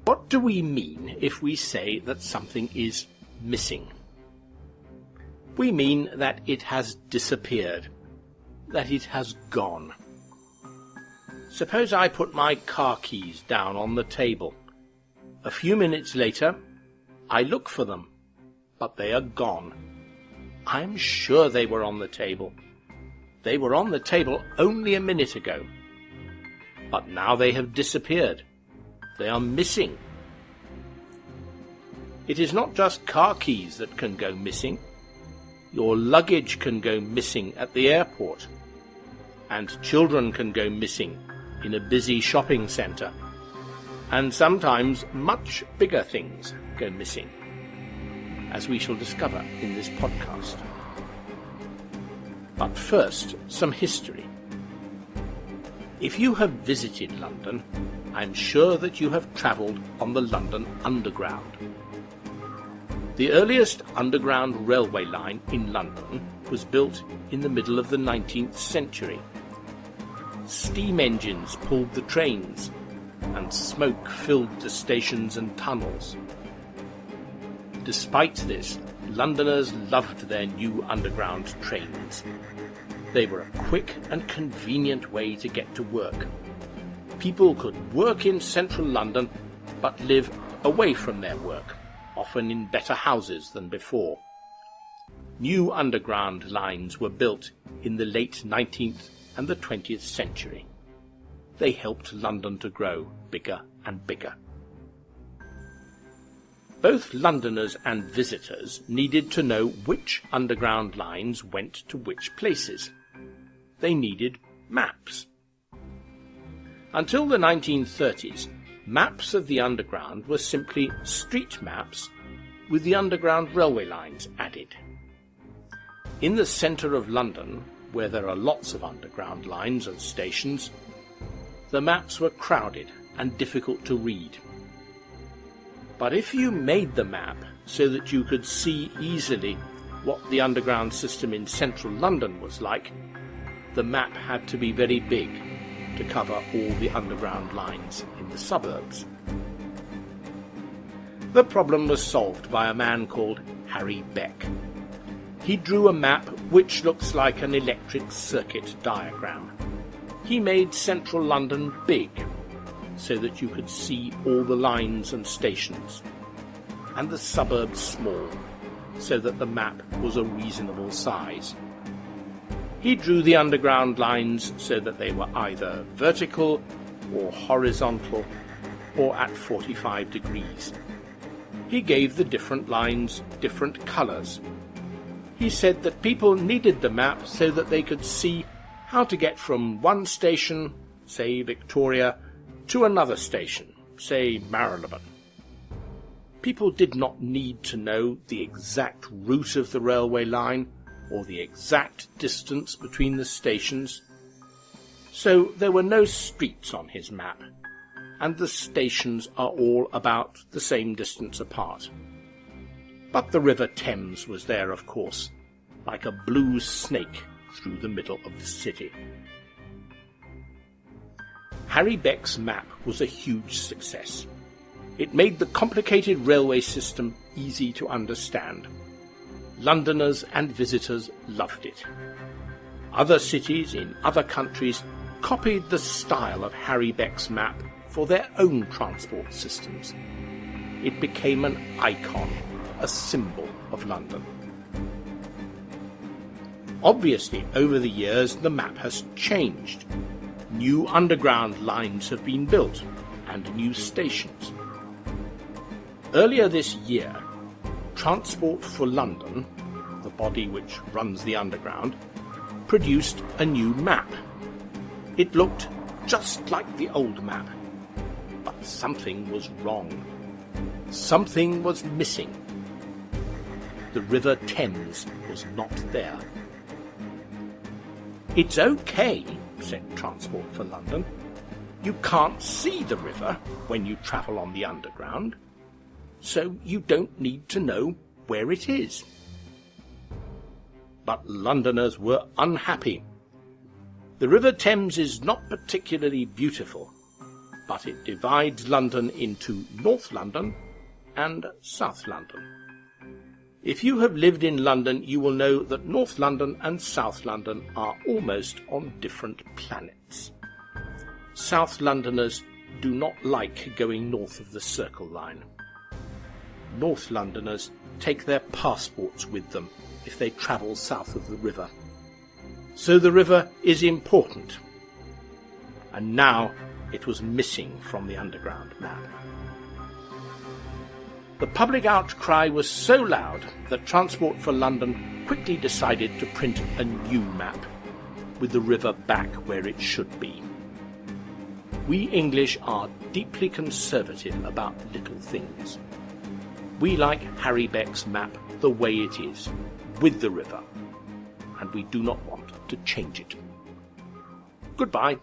What do we mean if we say that something is missing? We mean that it has disappeared, that it has gone. Suppose I put my car keys down on the table. A few minutes later, I look for them, but they are gone. I'm sure they were on the table. They were on the table only a minute ago. But now they have disappeared. They are missing. It is not just car keys that can go missing. Your luggage can go missing at the airport, and children can go missing in a busy shopping centre, and sometimes much bigger things go missing, as we shall discover in this podcast. But first, some history. If you have visited London, I'm sure that you have travelled on the London Underground. The earliest underground railway line in London was built in the middle of the 19th century. Steam engines pulled the trains, and smoke filled the stations and tunnels. Despite this, Londoners loved their new underground trains. They were a quick and convenient way to get to work. People could work in central London, but live away from their work, often in better houses than before. New underground lines were built in the late 19th and the 20th century. They helped London to grow bigger and bigger. Both Londoners and visitors needed to know which underground lines went to which places. They needed maps. Until the 1930s, maps of the underground were simply street maps with the underground railway lines added. In the centre of London, where there are lots of underground lines and stations, the maps were crowded and difficult to read. But if you made the map so that you could see easily what the underground system in central London was like, the map had to be very big to cover all the underground lines in the suburbs. The problem was solved by a man called Harry Beck. He drew a map which looks like an electric circuit diagram. He made central London big, so that you could see all the lines and stations, and the suburbs small, so that the map was a reasonable size. He drew the underground lines so that they were either vertical or horizontal or at 45 degrees. He gave the different lines different colours. He said that people needed the map so that they could see how to get from one station, say Victoria, to another station, say Marylebone. People did not need to know the exact route of the railway line or the exact distance between the stations, so there were no streets on his map, and the stations are all about the same distance apart. But the River Thames was there, of course, like a blue snake through the middle of the city. Harry Beck's map was a huge success. It made the complicated railway system easy to understand. Londoners and visitors loved it. Other cities in other countries copied the style of Harry Beck's map for their own transport systems. It became an icon, a symbol of London. Obviously, over the years, the map has changed. New underground lines have been built, and new stations. Earlier this year, Transport for London, the body which runs the underground, produced a new map. It looked just like the old map, but something was wrong. Something was missing. The River Thames was not there. "It's okay," said Transport for London. "You can't see the river when you travel on the underground, so you don't need to know where it is." But Londoners were unhappy. The River Thames is not particularly beautiful, but it divides London into North London and South London. If you have lived in London, you will know that North London and South London are almost on different planets. South Londoners do not like going north of the Circle Line. North Londoners take their passports with them if they travel south of the river. So the river is important, and now it was missing from the underground map. The public outcry was so loud that Transport for London quickly decided to print a new map, with the river back where it should be. We English are deeply conservative about little things. We like Harry Beck's map the way it is, with the river, and we do not want to change it. Goodbye.